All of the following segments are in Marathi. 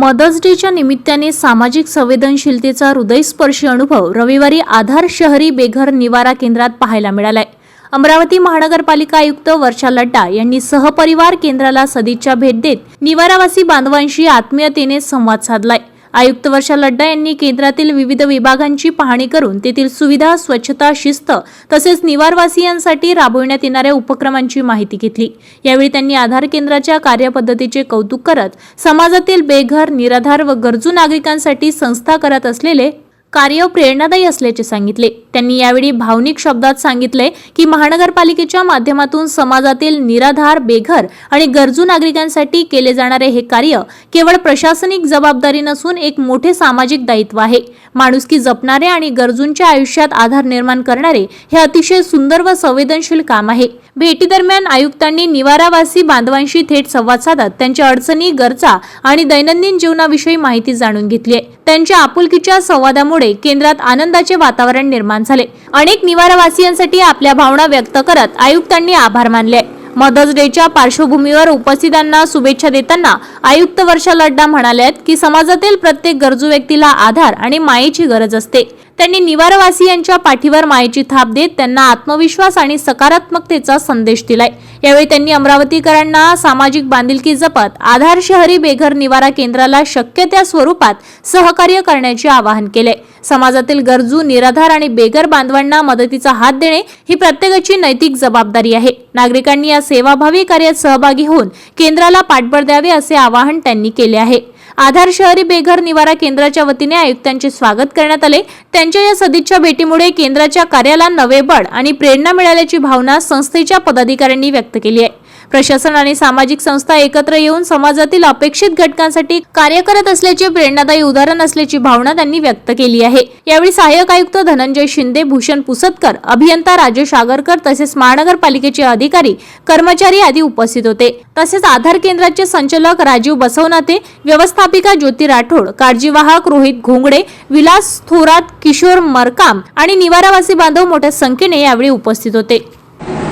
मदर्स डेच्या निमित्ताने सामाजिक संवेदनशीलतेचा हृदयस्पर्शी अनुभव रविवारी आधार शहरी बेघर निवारा केंद्रात पाहायला मिळालाय। अमरावती महानगरपालिका आयुक्त वर्षा लड्डा यांनी सहपरिवार केंद्राला सदिच्छा भेट देत निवारावासी बांधवांशी आत्मीयतेने संवाद साधलाय। आयुक्त वर्षा लड्डा यांनी केंद्रातील विविध विभागांची पाहणी करून तेथील सुविधा, स्वच्छता, शिस्त तसेच निवारवासियांसाठी राबविण्यात येणाऱ्या उपक्रमांची माहिती घेतली। यावेळी त्यांनी आधार केंद्राच्या कार्यपद्धतीचे कौतुक करत समाजातील बेघर, निराधार व गरजू नागरिकांसाठी संस्था करत असलेले कार्य प्रेरणादायी असल्याचे सांगितले। त्यांनी यावेळी भावनिक शब्दात सांगितले की महानगरपालिकेच्या माध्यमातून समाजातील निराधार, बेघर आणि गरजू नागरिकांसाठी केले जाणारे हे कार्य केवळ प्रशासनिक जबाबदारी नसून एक मोठे सामाजिक दायित्व आहे। माणुसकी जपणारे आणि गरजूंच्या आयुष्यात आधार निर्माण करणारे हे अतिशय सुंदर व संवेदनशील काम आहे। भेटी दरम्यान आयुक्तांनी निवारावासी बांधवांशी थेट संवाद साधत त्यांच्या अडचणी, गरजा आणि दैनंदिन जीवनाविषयी माहिती जाणून घेतली। त्यांच्या आपुलकीच्या संवादामुळे केंद्रात आनंदाचे वातावरण निर्माण झाले। अनेक निवारावासियांसाठी आपल्या भावना व्यक्त करत आयुक्तांनी आभार मानले। मदर्स डेच्या पार्श्वभूमीवर उपस्थितांना शुभेच्छा देताना आयुक्त वर्षा लड्डा म्हणाले की समाजातील प्रत्येक गरजू व्यक्तीला आधार आणि मायेची गरज असते। त्यांनी निवारवासियांच्या पाठीवर मायेची थाप देत त्यांना आत्मविश्वास आणि सकारात्मकतेचा संदेश दिलाय। यावेळी त्यांनी अमरावतीकरांना सामाजिक बांधिलकी जपत आधार शहरी बेघर निवारा केंद्राला शक्य त्या स्वरूपात सहकार्य करण्याचे आवाहन केले। समाजातील गरजू, निराधार आणि बेघर बांधवांना मदतीचा हात देणे ही प्रत्येकाची नैतिक जबाबदारी आहे। नागरिकांनी या सेवाभावी कार्यात सहभागी होऊन केंद्राला पाठबळ द्यावे असे आवाहन त्यांनी केले आहे। आधार शहरी बेघर निवारा केंद्राच्या वतीने आयुक्तांचे स्वागत करण्यात आले। त्यांच्या या सदिच्छा भेटीमुळे केंद्राच्या कार्याला नवे बळ आणि प्रेरणा मिळाल्याची भावना संस्थेच्या पदाधिकाऱ्यांनी व्यक्त केली आहे। प्रशासन आणि सामाजिक संस्था एकत्र येऊन समाजातील अपेक्षित घटकांसाठी कार्य करत असल्याचे प्रेरणादायी उदाहरण असल्याची भावना त्यांनी व्यक्त केली आहे। यावेळी सहाय्यक आयुक्त धनंजय शिंदे, भूषण पुसतकर, अभियंता राजेश आगरकर तसेच महानगरपालिकेचे अधिकारी, कर्मचारी आदी उपस्थित होते। तसेच आधार केंद्राचे संचालक राजीव बसवनाते, व्यवस्थापिका ज्योती राठोड, काळजीवाहक रोहित घोंगडे, विलास थोरात, किशोर मरकाम आणि निवारावासी बांधव मोठ्या संख्येने यावेळी उपस्थित होते।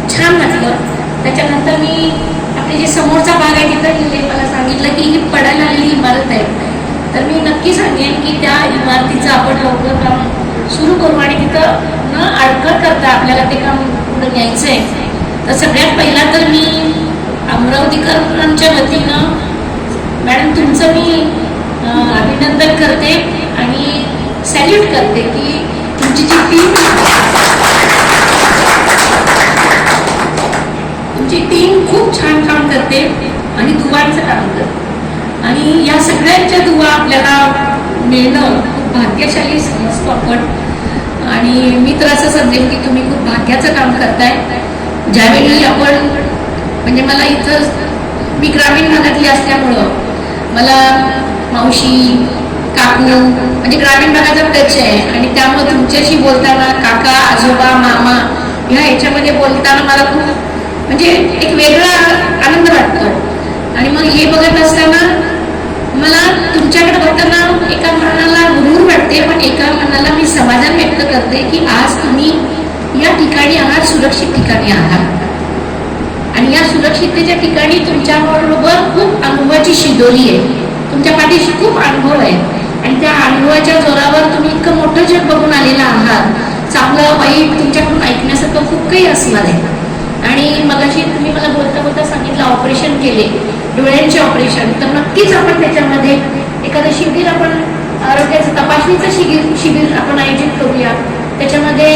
छान वाटलं। त्याच्यानंतर मी आपले जे समोरचा भाग आहे तिथं गेले, मला सांगितलं की ही पडायला आलेली इमारत आहे, तर मी नक्की सांगेन की त्या इमारतीचं आपण लवकर काम सुरू करू आणि तिथं न अडखळ करता आपल्याला ते काम पुढे न्यायचं आहे। तर सगळ्यात पहिला तर मी अमरावतीकरांच्या वतीनं मॅडम तुमचं मी अभिनंदन करते आणि सॅल्यूट करते की तुमची जी टीम खूप छान काम करते आणि दुवांचं काम करते आणि या सगळ्यांच्या दुवा आपल्याला मिळणं खूप भाग्यशाली समजतो आपण। आणि मी तर असं समजेल की तुम्ही खूप भाग्याचं काम करताय। ज्यावेळी आपण म्हणजे मला इथं मी ग्रामीण भागातली असल्यामुळं मला मावशी, काकू म्हणजे ग्रामीण भागाचा टच आहे आणि त्यामुळे तुमच्याशी बोलताना काका, आजोबा, मामा ह्याच्यामध्ये बोलताना मला खूप म्हणजे एक वेगळा आनंद वाटतो। आणि मग हे बघत असताना मला तुमच्याकडे बघताना एका मनाला गुरूर वाटते, पण एका मनाला मी समाधान व्यक्त करते की आज तुम्ही या ठिकाणी आहात, सुरक्षित ठिकाणी आहात आणि या सुरक्षिततेच्या ठिकाणी तुमच्याबरोबर खूप अनुभवाची शिदोरी आहे, तुमच्या पाठीशी खूप अनुभव आहे आणि त्या अनुभवाच्या जोरावर तुम्ही इतकं मोठं जग बघून आलेलं आहात। चांगलं वाईट तुमच्याकडून ऐकण्यासारखं खूप काही असणार आहे। आणि मगाशी तुम्ही मला बोलता बोलता सांगितलं ऑपरेशन केले, डोळ्यांचे ऑपरेशन, तर नक्कीच आपण त्याच्यामध्ये एखादं शिबिर, आपण आरोग्याचं तपासणीचं शिबिर आपण आयोजित करूया। त्याच्यामध्ये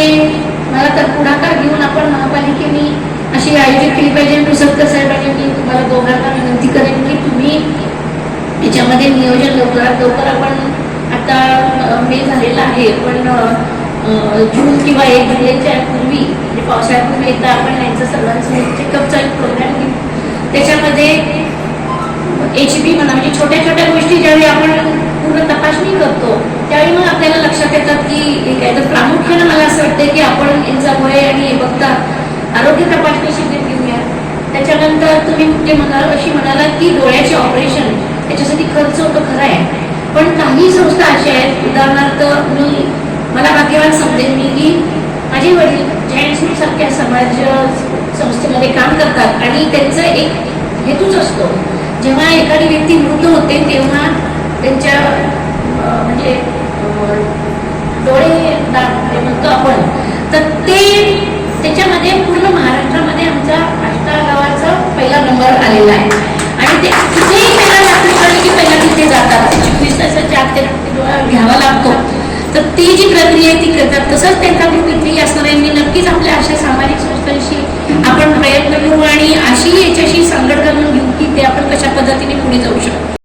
मला तर पुढाकार घेऊन आपण महापालिकेने अशी आयोजित केली पाहिजे। पुसतकर साहेबांनी मी तुम्हाला दोघांना विनंती करेन की तुम्ही याच्यामध्ये नियोजन लवकरात लवकर, आपण आता मे झालेला आहे पण जून किंवा 1 जुलैच्या पूर्वी म्हणजे पावसाळ्यापूर्वी एकदा आपण यांचं सर्वांचं चेकअपचा एक प्रोग्राम घेऊ। त्याच्यामध्ये HB म्हणा म्हणजे छोट्या छोट्या गोष्टी ज्यावेळी आपण पूर्ण तपासणी करतो त्यावेळी मग आपल्याला लक्षात येतात की हे काय। तर प्रामुख्याने मला असं वाटतं की आपण यांचा वय आणि हे बघता आरोग्य तपासणी शिबिर घेऊया। त्याच्यानंतर तुम्ही अशी म्हणाला की डोळ्याचे ऑपरेशन त्याच्यासाठी खर्च होतो, खरं आहे, पण काही संस्था अशा आहेत, उदाहरणार्थ मला भाग्यवान समजेल मी की माझे वडील जैन सारख्या समाज संस्थेमध्ये काम करतात आणि त्यांचा एक हेतूच असतो, जेव्हा एखादी व्यक्ती मृत होते तेव्हा त्यांच्या म्हणजे डोळे जे म्हणतो आपण, तर ते त्याच्यामध्ये पूर्ण महाराष्ट्रामध्ये आमच्या आष्टा गावाचा पहिला नंबर आलेला आहे. आणि ते कुठेही त्याला दाखल करणे की पहिला तिथे जातात, 24 तासाच्या आत ते घ्यावा लागतो. तर ती जी प्रक्रिया आहे ती करतात. तसंच त्यांचा ग्रुप इथेही असणार आहे. मी नक्कीच आपल्या अशा सामाजिक संस्थांशी आपण प्रयत्न करू आणि अशी याच्याशी संघट घालून घेऊ की ते आपण कशा पद्धतीने पुढे जाऊ शकतो.